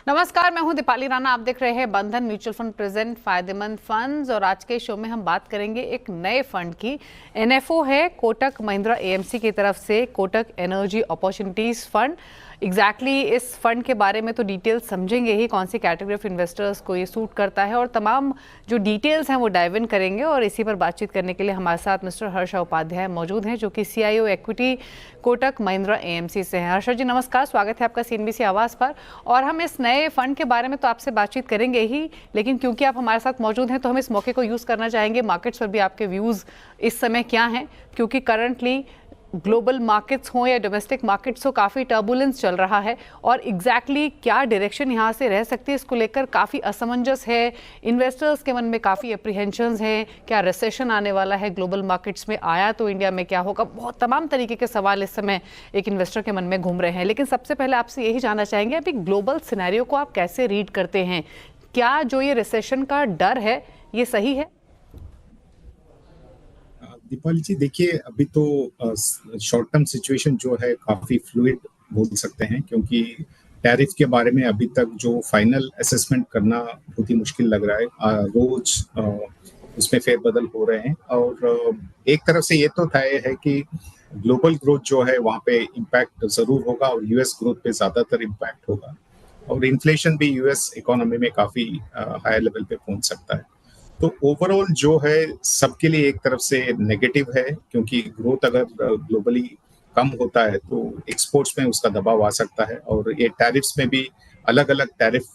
नमस्कार, मैं हूं दीपाली राणा। आप देख रहे हैं बंधन म्यूचुअल फंड प्रेजेंट फायदेमंद फंड्स और आज के शो में हम बात करेंगे एक नए फंड की। एनएफओ है कोटक महिंद्रा एएमसी की तरफ से Kotak energy opportunities fund. Exactly इस फंड के बारे में तो डिटेल्स समझेंगे ही, कौन सी कैटेगरी ऑफ इन्वेस्टर्स को ये सूट करता है और तमाम जो डिटेल्स हैं वो डाइव इन करेंगे। और इसी पर बातचीत करने के लिए हमारे साथ मिस्टर हर्ष उपाध्याय मौजूद हैं, जो कि CIO equity Kotak Mahindra AMC से हैं। हर्ष जी नमस्कार, स्वागत है आपका सीएनबीसी आवाज़ पर। और हम इस नए फंड के बारे में तो आपसे बातचीत करेंगे ही, लेकिन क्योंकि आप हमारे साथ मौजूद हैं तो हम इस मौके को यूज़ करना चाहेंगे मार्केट्स पर भी आपके व्यूज़ इस समय क्या हैं, क्योंकि करंटली ग्लोबल मार्केट्स हो या डोमेस्टिक मार्केट्स हो, काफ़ी टर्बुलेंस चल रहा है और एग्जैक्टली क्या डायरेक्शन यहाँ से रह सकती है इसको लेकर काफ़ी असमंजस है। इन्वेस्टर्स के मन में काफ़ी एप्रीहेंशंस हैं, क्या रिसेशन आने वाला है ग्लोबल मार्केट्स में, आया तो इंडिया में क्या होगा, बहुत तमाम तरीके के सवाल इस समय एक इन्वेस्टर के मन में घूम रहे हैं। लेकिन सबसे पहले आपसे यही जानना चाहेंगे, अभी ग्लोबल सिनेरियो को आप कैसे रीड करते हैं? क्या जो ये रिसेशन का डर है ये सही है? दीपाली जी देखिए, अभी तो शॉर्ट टर्म सिचुएशन जो है काफी फ्लूइड बोल सकते हैं, क्योंकि टैरिफ के बारे में अभी तक जो फाइनल असेसमेंट करना बहुत ही मुश्किल लग रहा है। रोज उसमें फेरबदल हो रहे हैं और एक तरफ से ये तो तय है कि ग्लोबल ग्रोथ जो है वहाँ पे इम्पैक्ट जरूर होगा और यूएस ग्रोथ पे ज्यादातर इम्पैक्ट होगा और इन्फ्लेशन भी यूएस इकोनॉमी में काफी हाई लेवल पे पहुंच सकता है। तो ओवरऑल जो है सबके लिए एक तरफ से नेगेटिव है, क्योंकि ग्रोथ अगर ग्लोबली कम होता है तो एक्सपोर्ट्स में उसका दबाव आ सकता है और ये टैरिफ्स में भी अलग अलग टैरिफ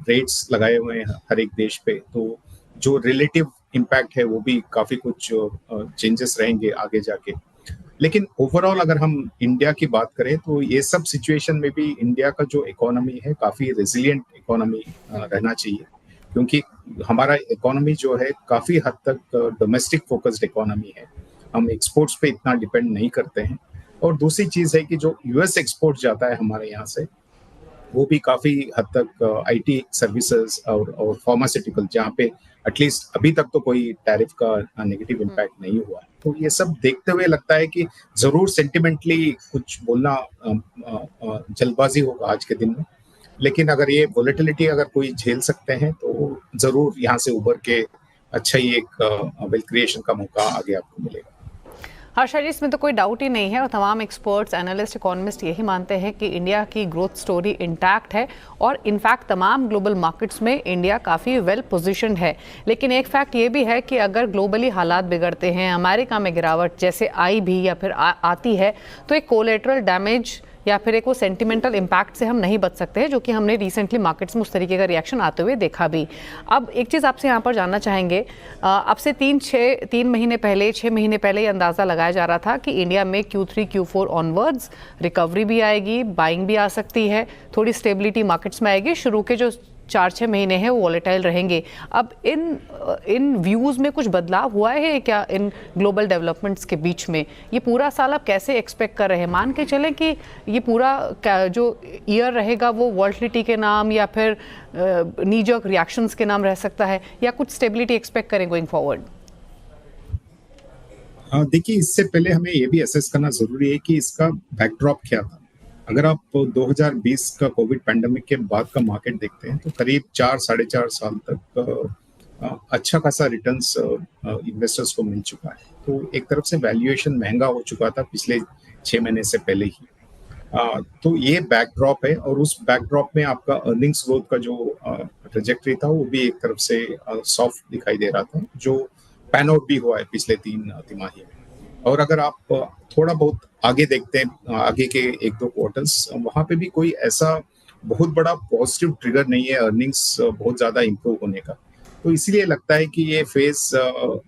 रेट्स लगाए हुए हैं हर एक देश पे, तो जो रिलेटिव इम्पैक्ट है वो भी काफी कुछ चेंजेस रहेंगे आगे जाके। लेकिन ओवरऑल अगर हम इंडिया की बात करें तो ये सब सिचुएशन में भी इंडिया का जो इकोनॉमी है काफी रेजिलिएंट इकोनॉमी रहना चाहिए, क्योंकि हमारा इकोनॉमी जो है काफी हद तक डोमेस्टिक फोकस्ड इकोनॉमी है। हम एक्सपोर्ट्स पे इतना डिपेंड नहीं करते हैं। और दूसरी चीज है कि जो यूएस एक्सपोर्ट जाता है हमारे यहाँ से, वो भी काफी हद तक आईटी सर्विसेज और फार्मास्यूटिकल, जहाँ पे एटलीस्ट अभी तक तो कोई टैरिफ का नेगेटिव इम्पैक्ट नहीं हुआ है। तो ये सब देखते हुए लगता है कि जरूर सेंटिमेंटली कुछ बोलना जल्दबाजी होगा आज के दिन में, लेकिन अगर ये वोलेटिलिटी अगर कोई झेल सकते हैं तो जरूर यहाँ से उभर के अच्छा ही एक वेल्थ क्रिएशन का मौका आगे आपको मिलेगा। हर्षा जी, इसमें तो कोई डाउट ही नहीं है और तमाम एक्सपर्ट्स, एनालिस्ट, इकोनॉमिस्ट यही मानते हैं कि इंडिया की ग्रोथ स्टोरी इंटैक्ट है और इनफैक्ट तमाम ग्लोबल मार्केट्स में इंडिया काफ़ी वेल पोजीशनड है। लेकिन एक फैक्ट ये भी है कि अगर ग्लोबली हालात बिगड़ते हैं, अमेरिका में गिरावट जैसे आई भी या फिर आती है, तो एक कोलेटरल डैमेज या फिर एक वो सेंटिमेंटल इम्पैक्ट से हम नहीं बच सकते हैं, जो कि हमने रिसेंटली मार्केट्स में उस तरीके का रिएक्शन आते हुए देखा भी। अब एक चीज़ आपसे यहाँ पर जानना चाहेंगे, अब से 3 महीने पहले, 6 महीने पहले ये अंदाज़ा लगाया जा रहा था कि इंडिया में Q3 Q4 ऑनवर्ड्स रिकवरी भी आएगी, बाइंग भी आ सकती है, थोड़ी स्टेबिलिटी मार्केट्स में आएगी, शुरू के जो 4-6 महीने हैं वो वॉलेटाइल रहेंगे। अब इन व्यूज़ में कुछ बदलाव हुआ है क्या इन ग्लोबल डेवलपमेंट्स के बीच में? ये पूरा साल आप कैसे एक्सपेक्ट कर रहे हैं? मान के चलें कि ये पूरा जो ईयर रहेगा वो वॉलेटिलिटी के नाम या फिर नी-जर्क रिएक्शंस के नाम रह सकता है, या कुछ स्टेबिलिटी एक्सपेक्ट करें गोइंग फॉरवर्ड? देखिए, इससे पहले हमें ये भी असेस करना जरूरी है कि इसका बैकड्रॉप क्या था। अगर आप 2020 का कोविड पैंडेमिक के बाद का मार्केट देखते हैं तो करीब 4-4.5 साल तक अच्छा खासा रिटर्न्स इन्वेस्टर्स को मिल चुका है। तो एक तरफ से वैल्यूएशन महंगा हो चुका था पिछले 6 महीने से पहले ही। तो ये बैकड्रॉप है और उस बैकड्रॉप में आपका अर्निंग्स ग्रोथ का जो ट्रेजेक्टरी था वो भी एक तरफ से सॉफ्ट दिखाई दे रहा था, जो पैन आउट भी हुआ है पिछले 3 तिमाही में। और अगर आप थोड़ा बहुत आगे देखते हैं, आगे के 1-2 क्वार्टर्स, वहां पे भी कोई ऐसा बहुत बड़ा पॉजिटिव ट्रिगर नहीं है अर्निंग्स बहुत ज्यादा इंप्रूव होने का। तो इसीलिए लगता है कि ये फेज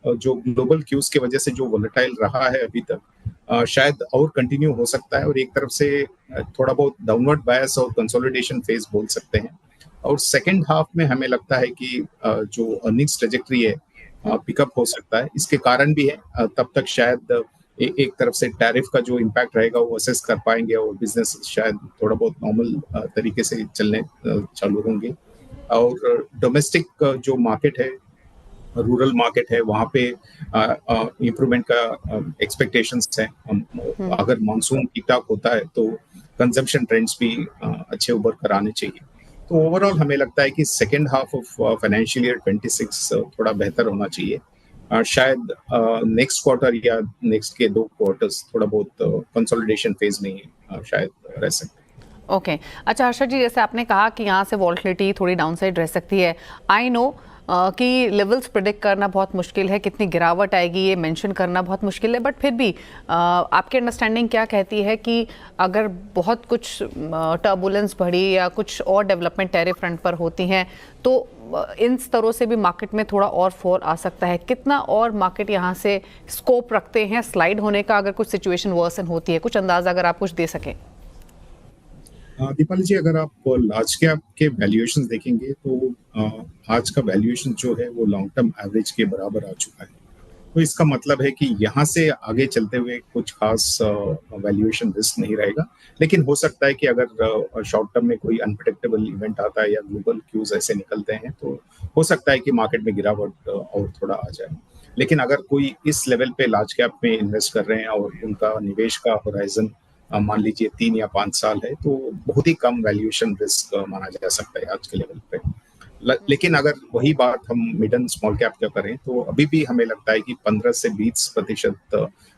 जो ग्लोबल क्यूज की वजह से जो वोलेटाइल रहा है अभी तक, शायद और कंटिन्यू हो सकता है और एक तरफ से थोड़ा बहुत डाउनवर्ड बायस और कंसोलिडेशन फेज बोल सकते हैं। और सेकेंड हाफ में हमें लगता है कि जो अर्निंग्स ट्रेजेक्टरी है पिकअप हो सकता है। इसके कारण भी है, तब तक शायद एक तरफ से टैरिफ का जो इम्पैक्ट रहेगा वो असेस कर पाएंगे और बिजनेस शायद थोड़ा बहुत नॉर्मल तरीके से चलने चालू होंगे। और डोमेस्टिक जो मार्केट है, रूरल मार्केट है, वहाँ पे इम्प्रूवमेंट का एक्सपेक्टेशंस है। अगर मानसून ठीक ठाक होता है तो कंजम्पशन ट्रेंड्स भी अच्छे उभर कर आने चाहिए। तो ओवरऑल हमें लगता है कि second half of financial year 26 थोड़ा बेहतर होना चाहिए। शायद नेक्स्ट क्वार्टर या नेक्स्ट के 2 क्वार्टर्स थोड़ा बहुत कंसोलिडेशन फेज में ही शायद रह सकते हैं। ओके अच्छा हर्षद जी, जैसे आपने कहा कि यहाँ से वॉल्टिलिटी थोड़ी डाउनसाइड रह सकती है। आई नो कि लेवल्स प्रिडिक्ट करना बहुत मुश्किल है, कितनी गिरावट आएगी ये मेंशन करना बहुत मुश्किल है, बट फिर भी आपकी अंडरस्टैंडिंग क्या कहती है कि अगर बहुत कुछ टर्बुलेंस बढ़ी या कुछ और डेवलपमेंट टैरिफ फ्रंट पर होती हैं तो इन स्तरों से भी मार्केट में थोड़ा और फॉल आ सकता है? कितना और मार्केट यहाँ से स्कोप रखते हैं स्लाइड होने का अगर कुछ सिचुएशन वर्सन होती है? कुछ अंदाजा अगर आप कुछ दे सकें। दीपाली जी, अगर आप लार्ज कैप के वैल्यूएशंस देखेंगे तो आज का वैल्यूएशन जो है वो लॉन्ग टर्म एवरेज के बराबर आ चुका है। तो इसका मतलब है कि यहाँ से आगे चलते हुए कुछ खास वैल्यूएशन रिस्क नहीं रहेगा, लेकिन हो सकता है कि अगर शॉर्ट टर्म में कोई अनप्रेडिक्टेबल इवेंट आता है या ग्लोबल क्यूज ऐसे निकलते हैं तो हो सकता है कि मार्केट में गिरावट और थोड़ा आ जाए। लेकिन अगर कोई इस लेवल पे लार्ज कैप में इन्वेस्ट कर रहे हैं और उनका निवेश का होराइजन मान लीजिए 3 या 5 साल है, तो बहुत ही कम वैल्यूएशन रिस्क माना जा सकता है आज के लेवल पे। लेकिन अगर वही बात हम मिड एंड स्मॉल कैप का करें तो अभी भी हमें लगता है कि 15 से 20%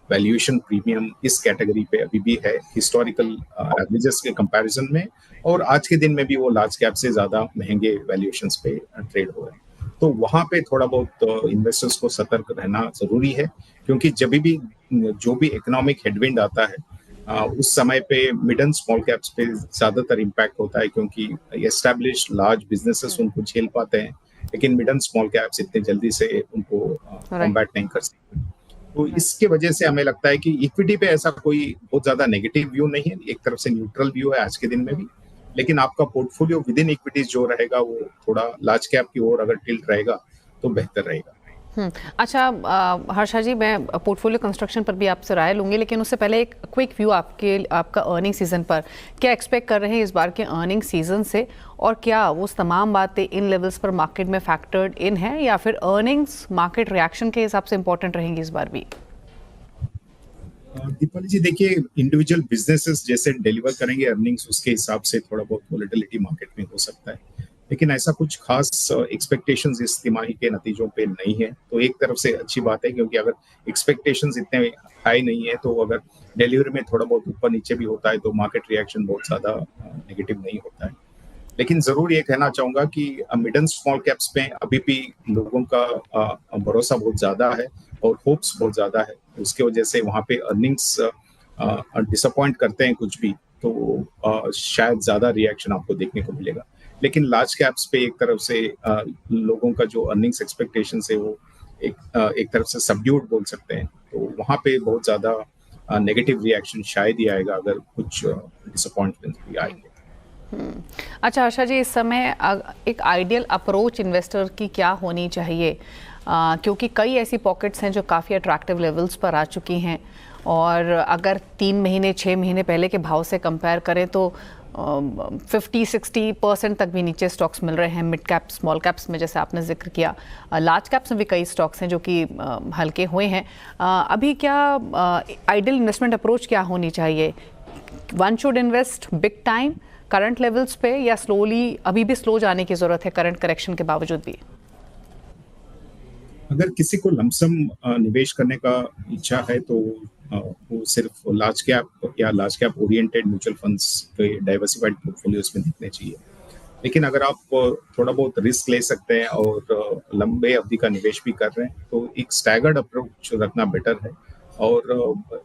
वैल्यूएशन प्रीमियम इस कैटेगरी पे अभी भी है हिस्टोरिकल एवरेजेस के कंपैरिजन में, और आज के दिन में भी वो लार्ज कैप से ज्यादा महंगे वैल्यूएशंस पे ट्रेड हो रहे हैं। तो वहां पे थोड़ा बहुत इन्वेस्टर्स को सतर्क रहना जरूरी है, क्योंकि जब भी जो भी इकोनॉमिक हेडविंड आता है उस समय पे मिड एंड स्मॉल कैप्स पे ज्यादातर इम्पैक्ट होता है, क्योंकि एस्टैब्लिश्ड लार्ज बिजनेसेस उनको झेल पाते हैं, लेकिन मिड एंड स्मॉल कैप्स इतने जल्दी से उनको कॉम्बैट नहीं कर सकते। तो इसके वजह से हमें लगता है कि इक्विटी पे ऐसा कोई बहुत ज्यादा नेगेटिव व्यू नहीं है, एक तरफ से न्यूट्रल व्यू है आज के दिन में भी, लेकिन आपका पोर्टफोलियो विद इन इक्विटीज जो रहेगा वो थोड़ा लार्ज कैप की ओर अगर टिल्ट रहेगा तो बेहतर रहेगा। अच्छा हर्षा जी, मैं पोर्टफोलियो कंस्ट्रक्शन पर भी आपसे राय लूंगी, लेकिन उससे पहले एक क्विक व्यू आपका अर्निंग सीजन पर क्या एक्सपेक्ट कर रहे हैं इस बार के अर्निंग सीजन से, और क्या वो तमाम बातें इन लेवल्स पर मार्केट में फैक्टर्ड इन है या फिर अर्निंग्स मार्केट रिएक्शन के हिसाब से इंपॉर्टेंट रहेंगी इस बार भी? दीपाली जी, देखिए इंडिविजुअल बिजनेसेस जैसे डिलीवर करेंगे अर्निंग्स उसके हिसाब से थोड़ा बहुत वोलेटिलिटी मार्केट में हो सकता है, लेकिन ऐसा कुछ खास एक्सपेक्टेशंस इस तिमाही के नतीजों पे नहीं है। तो एक तरफ से अच्छी बात है, क्योंकि अगर एक्सपेक्टेशंस इतने हाई नहीं है तो अगर डिलीवरी में थोड़ा बहुत ऊपर नीचे भी होता है तो मार्केट रिएक्शन बहुत ज्यादा नेगेटिव नहीं होता है। लेकिन जरूर ये कहना चाहूंगा कि मिड एंड स्मॉल कैप्स में अभी भी लोगों का भरोसा बहुत ज्यादा है और होप्स बहुत ज्यादा है, उसके वजह से वहाँ पे अर्निंग्स डिसअपॉइंट करते हैं कुछ भी तो शायद ज्यादा रिएक्शन आपको देखने को मिलेगा। लेकिन लार्ज कैप्स पे एक तरफ से लोगों का जो अर्निंग्स एक्सपेक्टेशन है वो एक तरफ से सबड्यूड बोल सकते हैं, तो वहाँ पे बहुत ज्यादा नेगेटिव रिएक्शन शायद ही आएगा अगर कुछ डिसअपॉइंटमेंट भी आएंगे। अच्छा आशा जी, इस समय एक आइडियल अप्रोच इन्वेस्टर की क्या होनी चाहिए? क्योंकि कई ऐसी पॉकेट्स हैं जो काफ़ी अट्रैक्टिव लेवल्स पर आ चुकी हैं, और अगर 3 महीने 6 महीने पहले के भाव से कंपेयर करें तो 50-60% तक भी नीचे स्टॉक्स मिल रहे हैं मिड कैप स्मॉल कैप्स में, जैसे आपने जिक्र किया। लार्ज कैप्स में भी कई स्टॉक्स हैं जो कि हल्के हुए हैं। अभी क्या आइडियल इन्वेस्टमेंट अप्रोच क्या होनी चाहिए? One should invest big time current levels पे, या स्लोली अभी भी स्लो जाने की जरूरत है करंट करेक्शन के बावजूद भी? अगर किसी को लमसम निवेश करने का इच्छा है तो वो सिर्फ लार्ज कैप या large cap oriented mutual funds के डाइवर्सिफाइड पोर्टफोलियोज में दिखने चाहिए। लेकिन अगर आप थोड़ा बहुत रिस्क ले सकते हैं और लंबे अवधि का निवेश भी कर रहे हैं तो एक स्टैगर्ड अप्रोच रखना बेटर है। और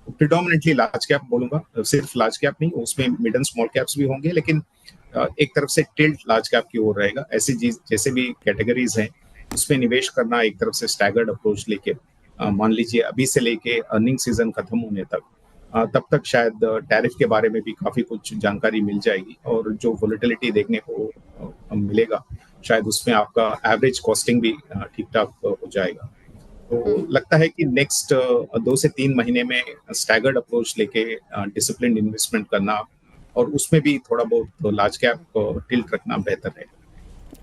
प्रिडोमिनेटली लार्ज कैप बोलूंगा, सिर्फ लार्ज कैप नहीं, उसमें मिड एंड स्मॉल कैप्स भी होंगे, लेकिन एक तरफ से टिल्ट लार्ज कैप की ओर रहेगा। ऐसी जैसे भी कैटेगरीज हैं उसमें निवेश करना एक तरफ से स्टैगर्ड अप्रोच लेके मान लीजिए अभी से लेके अर्निंग सीजन खत्म होने तक, तब तक शायद टैरिफ के बारे में भी काफी कुछ जानकारी मिल जाएगी, और जो वोलेटिलिटी देखने को मिलेगा शायद उसमें आपका एवरेज कॉस्टिंग भी ठीक ठाक हो जाएगा। तो लगता है कि नेक्स्ट 2 से 3 महीने में स्टैगर्ड अप्रोच लेके डिसिप्लिन इन्वेस्टमेंट करना और उसमें भी थोड़ा बहुत लार्ज कैप टिल्ट रखना बेहतर है।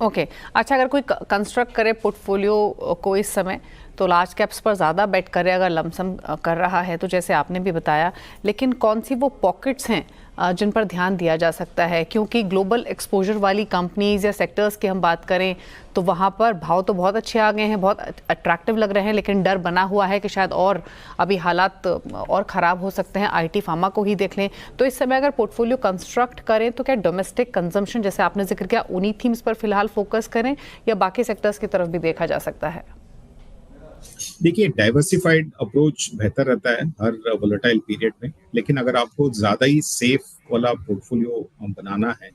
ओके अच्छा, अगर कोई कंस्ट्रक्ट करे पोर्टफोलियो को इस समय, तो लार्ज कैप्स पर ज़्यादा बेट करे अगर लमसम कर रहा है तो, जैसे आपने भी बताया। लेकिन कौन सी वो पॉकेट्स हैं जिन पर ध्यान दिया जा सकता है? क्योंकि ग्लोबल एक्सपोजर वाली कंपनीज या सेक्टर्स की हम बात करें तो वहाँ पर भाव तो बहुत अच्छे आ गए हैं, बहुत अट्रैक्टिव लग रहे हैं, लेकिन डर बना हुआ है कि शायद और अभी हालात और ख़राब हो सकते हैं। आईटी फार्मा को ही देख लें तो इस समय अगर पोर्टफोलियो कंस्ट्रक्ट करें तो क्या डोमेस्टिक कंजम्पशन, जैसे आपने जिक्र किया, उन्हीं थीम्स पर फिलहाल फोकस करें या बाकी सेक्टर्स की तरफ भी देखा जा सकता है? देखिए, डाइवर्सिफाइड अप्रोच बेहतर रहता है हर वोलेटाइल पीरियड में, लेकिन अगर आपको ज्यादा ही सेफ वाला पोर्टफोलियो बनाना है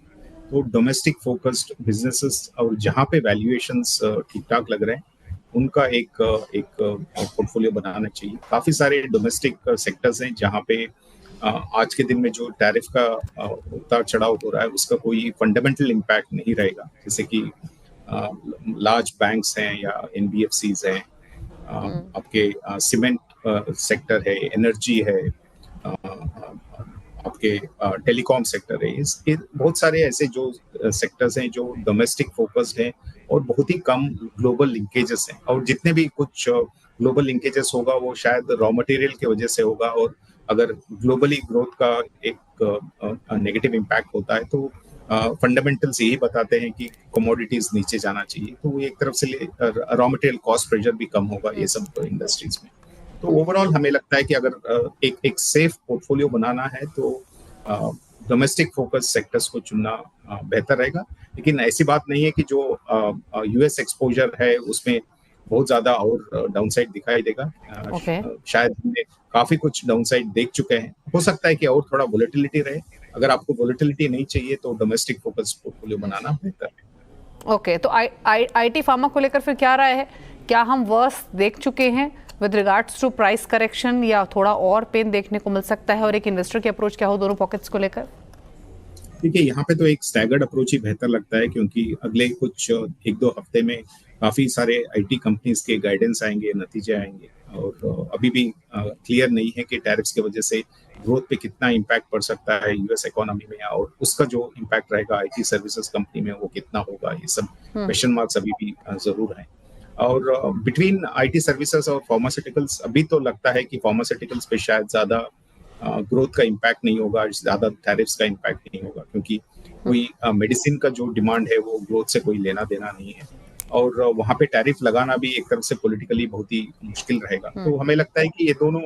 तो डोमेस्टिक फोकस्ड बिजनेसेस और जहां पे वैल्यूएशंस ठीक ठाक लग रहे हैं उनका एक पोर्टफोलियो बनाना चाहिए। काफी सारे डोमेस्टिक सेक्टर्स हैं जहां पे आज के दिन में जो टैरिफ का उतार चढ़ाव हो रहा है उसका कोई फंडामेंटल इम्पैक्ट नहीं रहेगा, जैसे कि लार्ज बैंक्स हैं या एनबीएफसीज हैं, आपके सीमेंट सेक्टर है, एनर्जी है, आपके टेलीकॉम सेक्टर है। इसके बहुत सारे ऐसे जो सेक्टर्स हैं जो डोमेस्टिक फोकस्ड हैं और बहुत ही कम ग्लोबल लिंकेजेस हैं, और जितने भी कुछ ग्लोबल लिंकेजेस होगा वो शायद रॉ मटेरियल की वजह से होगा, और अगर ग्लोबली ग्रोथ का एक नेगेटिव इम्पैक्ट होता है तो फंडामेंटल्स यही बताते हैं कि कमोडिटीज नीचे जाना चाहिए, तो एक तरफ से रॉ मटेरियल कॉस्ट प्रेशर भी कम होगा ये सब इंडस्ट्रीज में। तो ओवरऑल हमें लगता है कि अगर एक सेफ पोर्टफोलियो बनाना है तो डोमेस्टिक फोकस सेक्टर्स को चुनना बेहतर रहेगा। लेकिन ऐसी बात नहीं है कि जो यूएस एक्सपोजर है उसमें बहुत ज्यादा और डाउनसाइड दिखाई देगा। शायद हमने काफी कुछ डाउनसाइड देख चुके हैं, हो सकता है कि और थोड़ा वोलेटिलिटी रहे। अगर आपको वोलेटिलिटी नहीं चाहिए तो डोमेस्टिक फोकस पोर्टफोलियो बनाना बेहतर है। ओके, तो आईटी फार्मा को लेकर फिर क्या राय है? क्या हम वर्स देख चुके हैं with regards to price correction, या थोड़ा और पेन देखने को मिल सकता है? और एक इन्वेस्टर की अप्रोच क्या हो दोनों पॉकेट्स को लेकर? देखिए, यहाँ पे तो एक स्टैगर्ड अप्रोच ही बेहतर लगता है, क्योंकि अगले कुछ एक दो हफ्ते में काफी सारे आईटी कंपनीज के गाइडेंस आएंगे, नतीजे आएंगे, और अभी भी क्लियर नहीं है कि टैरिफ्स की वजह से ग्रोथ पे कितना इम्पैक्ट पड़ सकता है यूएस इकोनॉमी में, और उसका जो इम्पैक्ट रहेगा आईटी सर्विसेज कंपनी में वो कितना होगा, ये सब क्वेश्चन मार्क्स अभी भी जरूर हैं। और बिटवीन आईटी सर्विसेज और फार्मास्यूटिकल्स अभी तो लगता है कि फार्मास्यूटिकल्स पे शायद ज्यादा ग्रोथ का इम्पैक्ट नहीं होगा, ज्यादा टैरिफ्स का इम्पैक्ट नहीं होगा, क्योंकि कोई मेडिसिन का जो डिमांड है वो ग्रोथ से कोई लेना देना नहीं है, और वहां पे टैरिफ लगाना भी एक तरफ से पॉलिटिकली बहुत ही मुश्किल रहेगा। तो हमें लगता है कि ये दोनों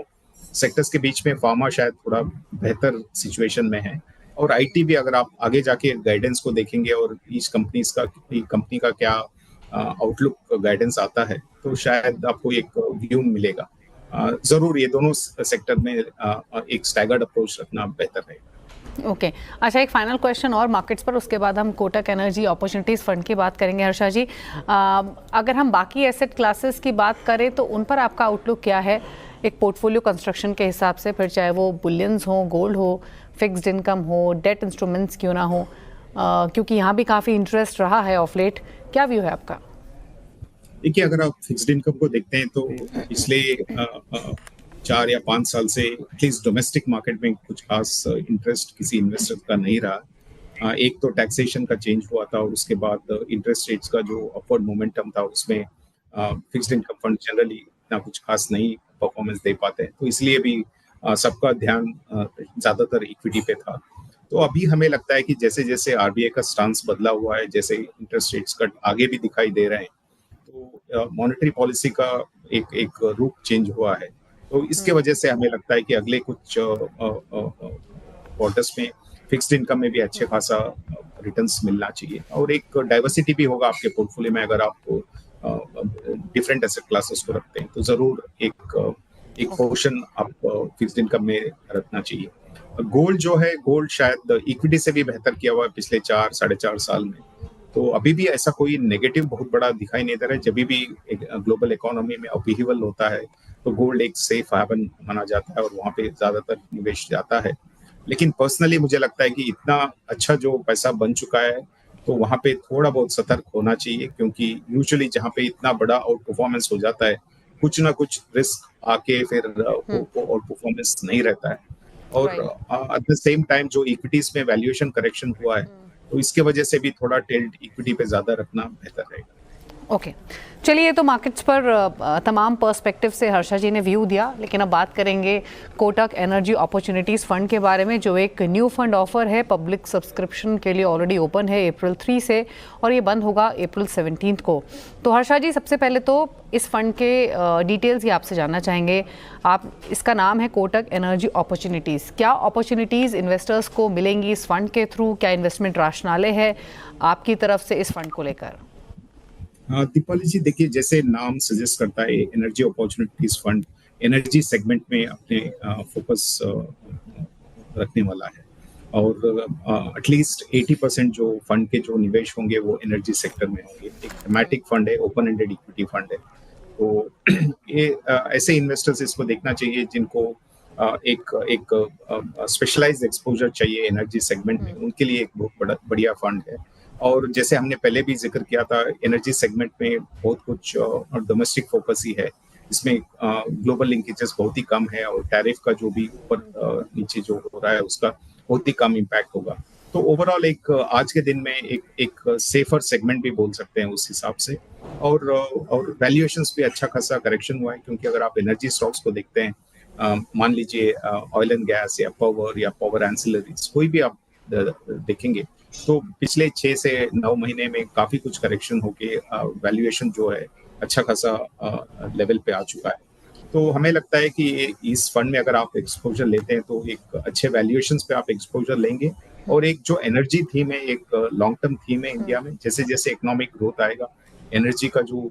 सेक्टर्स के बीच में फार्मा शायद थोड़ा बेहतर सिचुएशन में है, और आईटी भी अगर आप आगे जाके गाइडेंस को देखेंगे और ईच कंपनी का क्या आउटलुक गाइडेंस आता है तो शायद आपको एक व्यू मिलेगा। जरूर ये दोनों सेक्टर में एक स्टैगर्ड अप्रोच रखना बेहतर है। ओके, अच्छा, एक फाइनल क्वेश्चन और मार्केट्स पर, उसके बाद हम कोटक एनर्जी अपॉर्चुनिटीज फंड की बात करेंगे। हर्षा जी, अगर हम बाकी एसेट क्लासेस की बात करें तो उन पर आपका आउटलुक क्या है एक पोर्टफोलियो कंस्ट्रक्शन के हिसाब से? फिर चाहे वो बुलियंस हो, गोल्ड हो, फिक्स्ड इनकम हो, डेट इंस्ट्रूमेंट्स क्यों ना हो, क्योंकि यहाँ भी काफ़ी इंटरेस्ट रहा है ऑफ लेट। क्या व्यू है आपका? देखिए, अगर आप फिक्स्ड इनकम को देखते हैं तो पिछले 4 या 5 साल से एटलीस्ट डोमेस्टिक मार्केट में कुछ खास इंटरेस्ट किसी इन्वेस्टर का नहीं रहा। एक तो टैक्सेशन का चेंज हुआ था, और उसके बाद इंटरेस्ट रेट्स का जो अपवर्ड मोमेंटम था उसमें फिक्स्ड इनकम फंड जनरली इतना कुछ खास नहीं परफॉर्मेंस दे पाते, तो इसलिए भी सबका ध्यान ज्यादातर इक्विटी पे था। तो अभी हमें लगता है कि जैसे जैसे आरबीआई का स्टांस बदला हुआ है, जैसे इंटरेस्ट रेट्स कट आगे भी दिखाई दे रहे हैं, तो मॉनेटरी पॉलिसी का एक रूप चेंज हुआ है, तो इसके वजह से हमें लगता है कि अगले कुछ क्वार्टर्स में फिक्स्ड इनकम में भी अच्छे खासा रिटर्न्स मिलना चाहिए, और एक डाइवर्सिटी भी होगा आपके पोर्टफोलियो में। अगर आप डिफरेंट एसेट क्लासेस को रखते हैं तो जरूर एक पोर्शन आप फिक्स्ड इनकम में रखना चाहिए। गोल्ड जो है, गोल्ड शायद इक्विटी से भी बेहतर किया हुआ है पिछले 4-4.5 साल में, तो अभी भी ऐसा कोई नेगेटिव बहुत बड़ा दिखाई नहीं दे रहा है। जब भी ग्लोबल इकोनॉमी में अपहीवल होता है तो गोल्ड एक सेफ हैवन माना जाता है और वहाँ पे ज्यादातर निवेश जाता है। लेकिन पर्सनली मुझे लगता है कि इतना अच्छा जो पैसा बन चुका है तो वहाँ पे थोड़ा बहुत सतर्क होना चाहिए, क्योंकि यूजुअली जहाँ पे इतना बड़ा आउट परफॉर्मेंस हो जाता है कुछ ना कुछ रिस्क आके फिर आउट परफॉर्मेंस नहीं रहता है। और एट द सेम टाइम जो इक्विटीज में वैल्यूएशन करेक्शन हुआ है तो इसके वजह से भी थोड़ा टिल्ट इक्विटी पे ज्यादा रखना बेहतर रहेगा। ओके, चलिए, तो मार्केट्स पर तमाम पर्सपेक्टिव से हर्षा जी ने व्यू दिया, लेकिन अब बात करेंगे कोटक एनर्जी अपॉर्चुनिटीज़ फंड के बारे में, जो एक न्यू फंड ऑफर है, पब्लिक सब्सक्रिप्शन के लिए ऑलरेडी ओपन है अप्रैल 3 से, और ये बंद होगा अप्रैल 17 को। तो हर्षा जी, सबसे पहले तो इस फंड के डिटेल्स ही आपसे जानना चाहेंगे। आप, इसका नाम है कोटक एनर्जी अपॉर्चुनिटीज़। क्या अपॉर्चुनिटीज़ इन्वेस्टर्स को मिलेंगी इस फंड के थ्रू? क्या इन्वेस्टमेंट राशनाले है आपकी तरफ से इस फंड को लेकर? दीपाली जी, देखिए, जैसे नाम सजेस्ट करता है, energy opportunities fund energy segment में अपने फोकस रखने वाला है, और एटलीस्ट 80% जो फंड के जो निवेश होंगे वो एनर्जी सेक्टर में होंगे। एक थीमेटिक फंड है, ओपन एंडेड इक्विटी फंड है। तो ये ऐसे इन्वेस्टर्स इसको देखना चाहिए जिनको एक स्पेशलाइज्ड एक्सपोजर चाहिए एनर्जी सेगमेंट में, उनके लिए एक बहुत बढ़िया फंड है। और जैसे हमने पहले भी जिक्र किया था, एनर्जी सेगमेंट में बहुत कुछ डोमेस्टिक फोकस ही है। इसमें ग्लोबल लिंकेजेस बहुत ही कम है, और टैरिफ का जो भी ऊपर नीचे जो हो रहा है उसका बहुत ही कम इम्पैक्ट होगा। तो ओवरऑल एक आज के दिन में एक सेफर सेगमेंट भी बोल सकते हैं उस हिसाब से। और वैल्यूएशंस भी अच्छा खासा करेक्शन हुआ है, क्योंकि अगर आप एनर्जी स्टॉक्स को देखते हैं, मान लीजिए ऑयल एंड गैस या पावर एंसिलरीज, कोई भी आप देखेंगे तो पिछले 6 से 9 महीने में काफी कुछ करेक्शन होके वैल्यूएशन जो है अच्छा खासा लेवल पे आ चुका है। तो हमें लगता है कि इस फंड में अगर आप एक्सपोजर लेते हैं तो एक अच्छे वैल्यूएशंस पे आप एक्सपोजर लेंगे, और एक जो एनर्जी थीम है, एक लॉन्ग टर्म थीम है इंडिया में। जैसे जैसे इकोनॉमिक ग्रोथ आएगा, एनर्जी का जो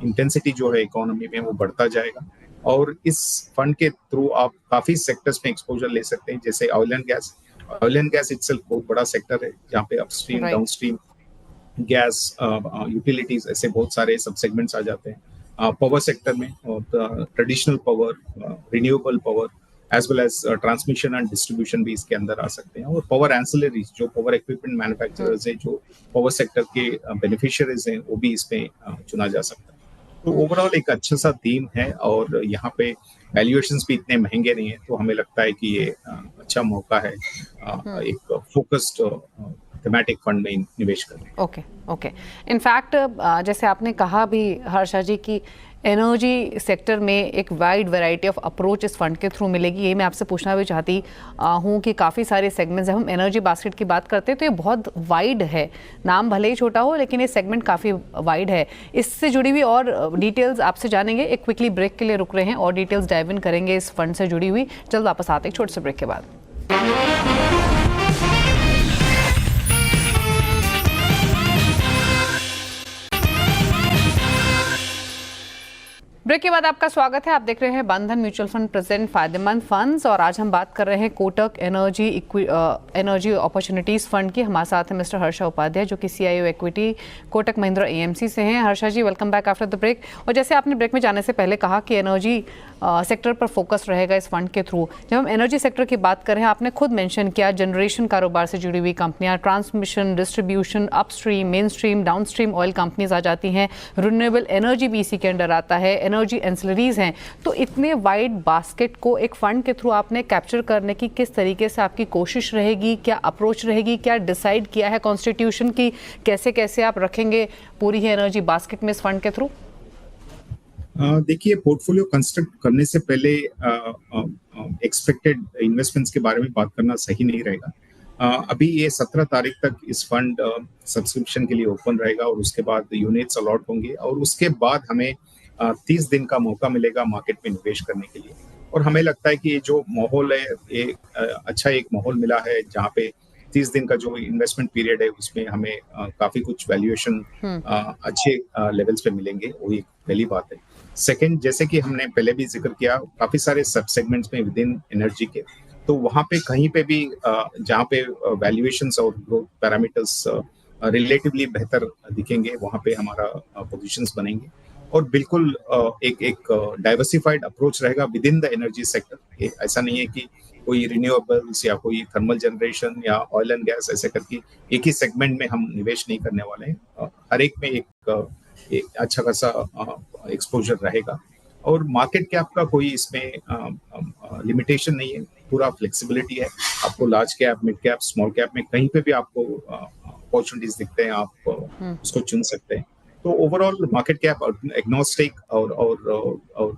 इंटेंसिटी जो है इकोनॉमी में वो बढ़ता जाएगा, और इस फंड के थ्रू आप काफी सेक्टर्स में एक्सपोजर ले सकते हैं। जैसे ऑयल एंड गैस इटसेल्फ बहुत बड़ा सेक्टर है, जहाँ पे अपस्ट्रीम डाउनस्ट्रीम गैस, यूटिलिटीज, ऐसे बहुत सारे सब सेगमेंट्स आ जाते हैं। पावर सेक्टर में traditional power, renewable power, as well as transmission and distribution भी इसके अंदर आ सकते हैं। और पावर एंसिलरीज, जो पावर इक्विपमेंट मैन्युफैक्चरर्स हैं, जो पावर सेक्टर के बेनिफिशियरीज हैं, वो भी इसमें चुना जा सकता है। तो ओवरऑल एक अच्छा सा थीम है, और यहाँ पे वैल्यूएशंस भी इतने महंगे नहीं है, तो हमें लगता है कि ये अच्छा मौका है एक फोकस्ड थीमेटिक फंड में निवेश करने। ओके। इनफैक्ट जैसे आपने कहा भी हर्षा जी की एनर्जी सेक्टर में एक वाइड वैरायटी ऑफ अप्रोच इस फंड के थ्रू मिलेगी, ये मैं आपसे पूछना भी चाहती हूँ कि काफ़ी सारे सेगमेंट्स, जब हम एनर्जी बास्केट की बात करते हैं तो ये बहुत वाइड है। नाम भले ही छोटा हो, लेकिन ये सेगमेंट काफ़ी वाइड है। इससे जुड़ी हुई और डिटेल्स आपसे जानेंगे। एक क्विकली ब्रेक के लिए रुक रहे हैं और डिटेल्स डाइव इन करेंगे इस फंड से जुड़ी हुई। जल्द वापस आते हैं छोटे से ब्रेक के बाद। ब्रेक के बाद आपका स्वागत है। आप देख रहे हैं बंधन म्यूचुअल फंड प्रेजेंट फायदेमंद फंड्स, और आज हम बात कर रहे हैं कोटक एनर्जी अपॉर्चुनिटीज फंड की। हमारे साथ हैं मिस्टर हर्षा उपाध्याय, जो कि CIO equity Kotak Mahindra AMC से हैं। Harsha ji, welcome back after the break. और जैसे आपने ब्रेक में जाने से पहले कहा कि एनर्जी सेक्टर पर फोकस रहेगा इस फंड के थ्रू। जब हम एनर्जी सेक्टर की बात कर रहे हैं, आपने खुद मेंशन किया जनरेशन कारोबार से जुड़ी हुई कंपनियां, transmission, distribution, upstream, main stream, downstream oil companies आ जाती हैं, रिन्यूएबल एनर्जी भी इसी के अंडर आता है, एनर्जी एंसिलरीज हैं। तो इतने वाइड बास्केट को एक फंड के थ्रू आपने कैप्चर करने की किस तरीके से आपकी कोशिश रहेगी, क्या अप्रोच रहेगी, क्या डिसाइड किया है कॉन्स्टिट्यूशन की, कैसे कैसे आप रखेंगे पूरी ही एनर्जी बास्केट में इस फंड के थ्रू? देखिए, पोर्टफोलियो कंस्ट्रक्ट करने से पहले एक्सपेक्टेड इन्वेस्टमेंट्स के बारे में बात करना सही नहीं रहेगा। अभी ये 17 तारीख तक इस फंड सब्सक्रिप्शन के लिए ओपन रहेगा, और उसके बाद यूनिट्स अलॉट होंगे, और उसके बाद हमें 30 दिन का मौका मिलेगा मार्केट में निवेश करने के लिए। और हमें लगता है कि ये जो माहौल है, ये अच्छा एक माहौल मिला है, जहाँ पे 30 दिन का जो इन्वेस्टमेंट पीरियड है उसमें हमें काफी कुछ वैल्यूएशन अच्छे लेवल्स पे मिलेंगे, वो एक पहली बात है। सेकंड, जैसे कि हमने पहले भी जिक्र किया, काफी सारे सब सेगमेंट्स में विद इन एनर्जी के, तो वहां पे कहीं पे भी जहाँ पे वैल्यूएशंस और ग्रोथ पैरामीटर्स रिलेटिवली बेहतर दिखेंगे, वहां पे हमारा पोजीशंस बनेंगे। और बिल्कुल एक डाइवर्सिफाइड अप्रोच रहेगा with in the energy sector. ऐसा नहीं है कि कोई रिन्यूएबल्स या कोई थर्मल जनरेशन या ऑयल एंड गैस ऐसे करके एक ही सेगमेंट में हम निवेश नहीं करने वाले हैं। हर एक में एक अच्छा खासा एक्सपोजर रहेगा, और मार्केट कैप का कोई इसमें लिमिटेशन नहीं है, पूरा फ्लेक्सिबिलिटी है। आपको large cap, mid cap, small cap में कहीं पे भी आपको अपॉर्चुनिटीज दिखते हैं, आप उसको चुन सकते हैं। तो ओवरऑल मार्केट कैप एग्नोस्टिक और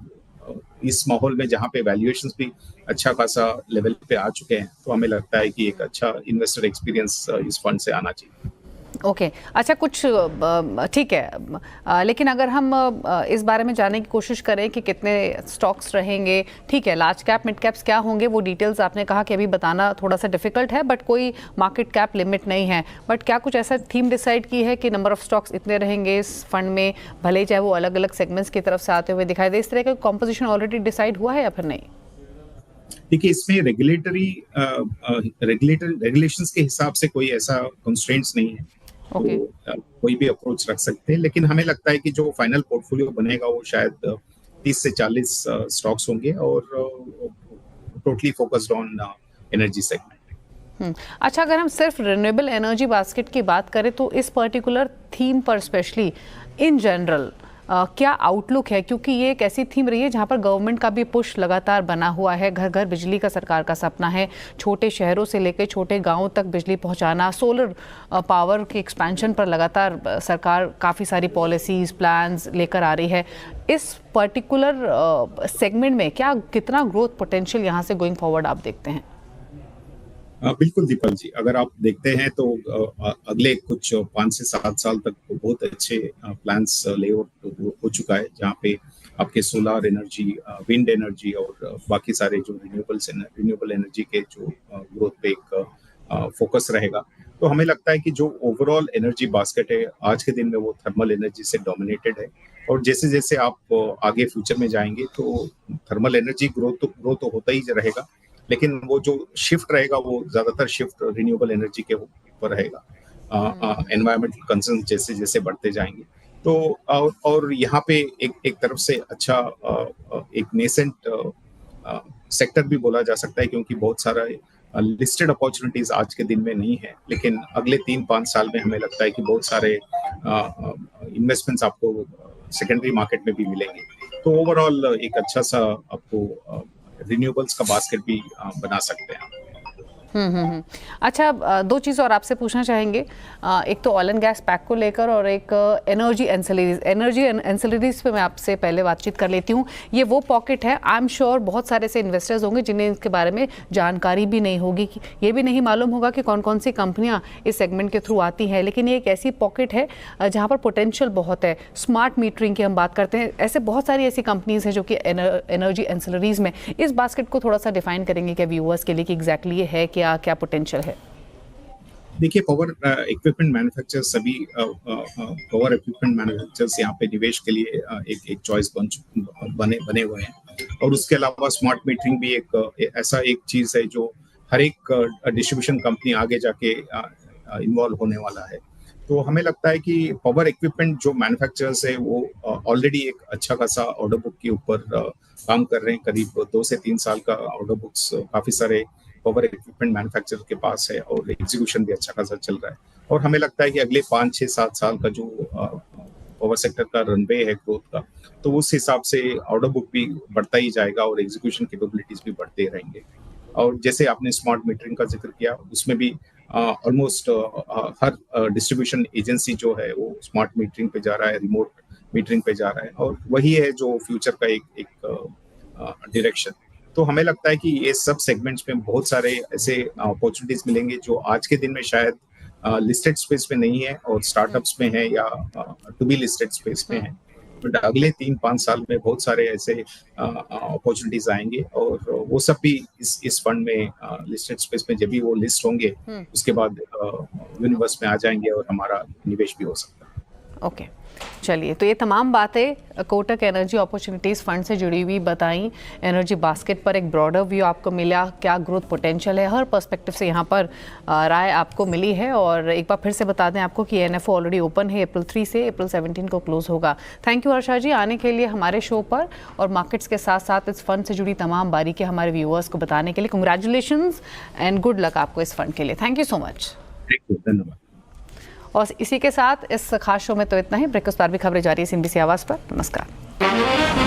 इस माहौल में जहाँ पे वैल्यूएशंस भी अच्छा खासा लेवल पे आ चुके हैं, तो हमें लगता है कि एक अच्छा इन्वेस्टर एक्सपीरियंस इस फंड से आना चाहिए। ओके अच्छा, कुछ ठीक है, लेकिन अगर हम इस बारे में जानने की कोशिश करें कि कितने स्टॉक्स रहेंगे, ठीक है, लार्ज कैप मिड कैप्स क्या होंगे, वो डिटेल्स आपने कहा कि अभी बताना थोड़ा सा डिफिकल्ट है, बट कोई मार्केट कैप लिमिट नहीं है। बट क्या कुछ ऐसा थीम डिसाइड की है कि नंबर ऑफ स्टॉक्स इतने रहेंगे इस फंड में, भले ही चाहे वो अलग अलग सेगमेंट्स की तरफ से आते हुए दिखाई दे, इस तरह का कॉम्पोजिशन ऑलरेडी डिसाइड हुआ है या फिर नहीं? देखिए, इसमें रेगुलेशंस के हिसाब से कोई ऐसा कंस्ट्रेंट्स नहीं है, ओके तो कोई भी अप्रोच रख सकते हैं, लेकिन हमें लगता है कि जो फाइनल पोर्टफोलियो बनेगा वो शायद 30 से 40 स्टॉक्स होंगे और totally focused on energy segment. अच्छा, अगर हम सिर्फ रिन्यूएबल एनर्जी बास्केट की बात करें तो इस पर्टिकुलर थीम पर स्पेशली इन जनरल क्या आउटलुक है, क्योंकि ये एक ऐसी थीम रही है जहाँ पर गवर्नमेंट का भी पुश लगातार बना हुआ है, घर घर बिजली का सरकार का सपना है, छोटे शहरों से लेकर छोटे गांवों तक बिजली पहुंचाना, सोलर पावर के एक्सपेंशन पर लगातार सरकार काफ़ी सारी पॉलिसीज प्लान्स लेकर आ रही है। इस पर्टिकुलर सेगमेंट में क्या कितना ग्रोथ पोटेंशियल यहाँ से गोइंग फॉरवर्ड आप देखते हैं? बिल्कुल दीपक जी, अगर आप देखते हैं तो अगले कुछ 5 से 7 साल तक तो बहुत अच्छे प्लान्स लेआउट हो चुका है, जहाँ पे आपके सोलर एनर्जी, विंड एनर्जी और बाकी सारे जो रिन्यूएबल एनर्जी के जो ग्रोथ पे एक फोकस रहेगा। तो हमें लगता है कि जो ओवरऑल एनर्जी बास्केट है आज के दिन में वो थर्मल एनर्जी से डोमिनेटेड है, और जैसे जैसे आप आगे फ्यूचर में जाएंगे तो थर्मल एनर्जी ग्रोथ तो होता ही रहेगा, लेकिन वो जो शिफ्ट रहेगा वो ज्यादातर शिफ्ट रिन्यूएबल एनर्जी के ऊपर रहेगा, एनवायरमेंटल कंसर्न जैसे जैसे बढ़ते जाएंगे। तो और यहाँ पे एक तरफ से अच्छा एक नेसेंट सेक्टर भी बोला जा सकता है, क्योंकि बहुत सारा लिस्टेड अपॉर्चुनिटीज आज के दिन में नहीं है, लेकिन अगले 3-5 साल में हमें लगता है कि बहुत सारे इन्वेस्टमेंट्स आपको सेकेंडरी मार्केट में भी मिलेंगे। तो ओवरऑल एक अच्छा सा आपको रिन्यूएबल्स का बास्केट भी बना सकते हैं। अच्छा, दो चीज़ और आपसे पूछना चाहेंगे, एक तो ऑयल एंड गैस पैक को लेकर और एक एनर्जी एंसिलरीज पे मैं आपसे पहले बातचीत कर लेती हूँ। ये वो पॉकेट है, आई एम श्योर बहुत सारे ऐसे इन्वेस्टर्स होंगे जिन्हें इसके बारे में जानकारी भी नहीं होगी, ये भी नहीं मालूम होगा कि कौन कौन सी कंपनियाँ इस सेगमेंट के थ्रू आती हैं, लेकिन ये एक ऐसी पॉकेट है जहाँ पर पोटेंशियल बहुत है। स्मार्ट मीटरिंग की हम बात करते हैं, ऐसे बहुत सारी ऐसी कंपनीज हैं जो कि एनर्जी एंसिलरीज में इस बास्केट को थोड़ा सा डिफाइन करेंगे क्या व्यूअर्स के लिए कि एग्जैक्टली ये है क्या पोटेंशियल है? देखिए, पावर इक्विपमेंट मैन्युफैक्चरर्स, सभी पावर इक्विपमेंट मैन्युफैक्चरर्स यहाँ पे निवेश के लिए एक चॉइस बने हुए हैं, और उसके अलावा स्मार्ट मीटरिंग भी एक ऐसा एक चीज है जो हर एक डिस्ट्रीब्यूशन कंपनी आगे जाके इन्वॉल्व होने वाला है। तो हमें लगता है कि पावर इक्विपमेंट जो मैन्युफैक्चरर्स है वो ऑलरेडी एक अच्छा खासा ऑर्डर बुक के ऊपर काम कर रहे हैं, करीब 2 से 3 साल का ऑर्डर बुक्स काफी सारे पावर इक्विपमेंट मैन्युफैक्चरर के पास है, और एग्जीक्यूशन भी अच्छा खासा चल रहा है। और हमें लगता है कि अगले 5, 6, 7 साल का जो पावर सेक्टर का रनवे है ग्रोथ का, तो उस हिसाब से ऑर्डर बुक भी बढ़ता ही जाएगा और एग्जीक्यूशन कैपेबिलिटीज भी बढ़ते रहेंगे। और जैसे आपने स्मार्ट मीटरिंग का जिक्र किया, उसमें भी ऑलमोस्ट हर डिस्ट्रीब्यूशन एजेंसी जो है वो स्मार्ट मीटरिंग पे जा रहा है, रिमोट मीटरिंग पे जा रहा है, और वही है जो फ्यूचर का एक डायरेक्शन। तो हमें लगता है कि ये सब सेगमेंट्स में बहुत सारे ऐसे अपॉर्चुनिटीज मिलेंगे जो आज के दिन में शायद लिस्टेड स्पेस में नहीं है और स्टार्टअप्स में है या टू बी लिस्टेड स्पेस में है, बट अगले 3-5 साल में बहुत सारे ऐसे अपॉर्चुनिटीज आएंगे, और वो सब भी इस फंड में लिस्टेड स्पेस में जब भी वो लिस्ट होंगे उसके बाद यूनिवर्स में आ जाएंगे और हमारा निवेश भी हो सकता है। ओके, चलिए, तो ये तमाम बातें कोटक एनर्जी अपॉर्चुनिटीज़ फंड से जुड़ी हुई बताई। एनर्जी बास्केट पर एक ब्रॉडर व्यू आपको मिला, क्या ग्रोथ पोटेंशियल है, हर पर्सपेक्टिव से यहाँ पर राय आपको मिली है। और एक बार फिर से बता दें आपको कि एनएफओ ऑलरेडी ओपन है, अप्रैल 3 से अप्रैल 17 को क्लोज होगा। थैंक यू हर्षा जी आने के लिए हमारे शो पर, और मार्केट्स के साथ साथ इस फंड से जुड़ी तमाम बारीकी हमारे व्यूअर्स को बताने के लिए। कंग्रेचुलेशंस एंड गुड लक आपको इस फंड के लिए। Thank you so much. धन्यवाद। और इसी के साथ इस खास शो में तो इतना ही। ब्रेकफास्ट पर भी खबरें जारी है CNBC आवाज़ पर। नमस्कार।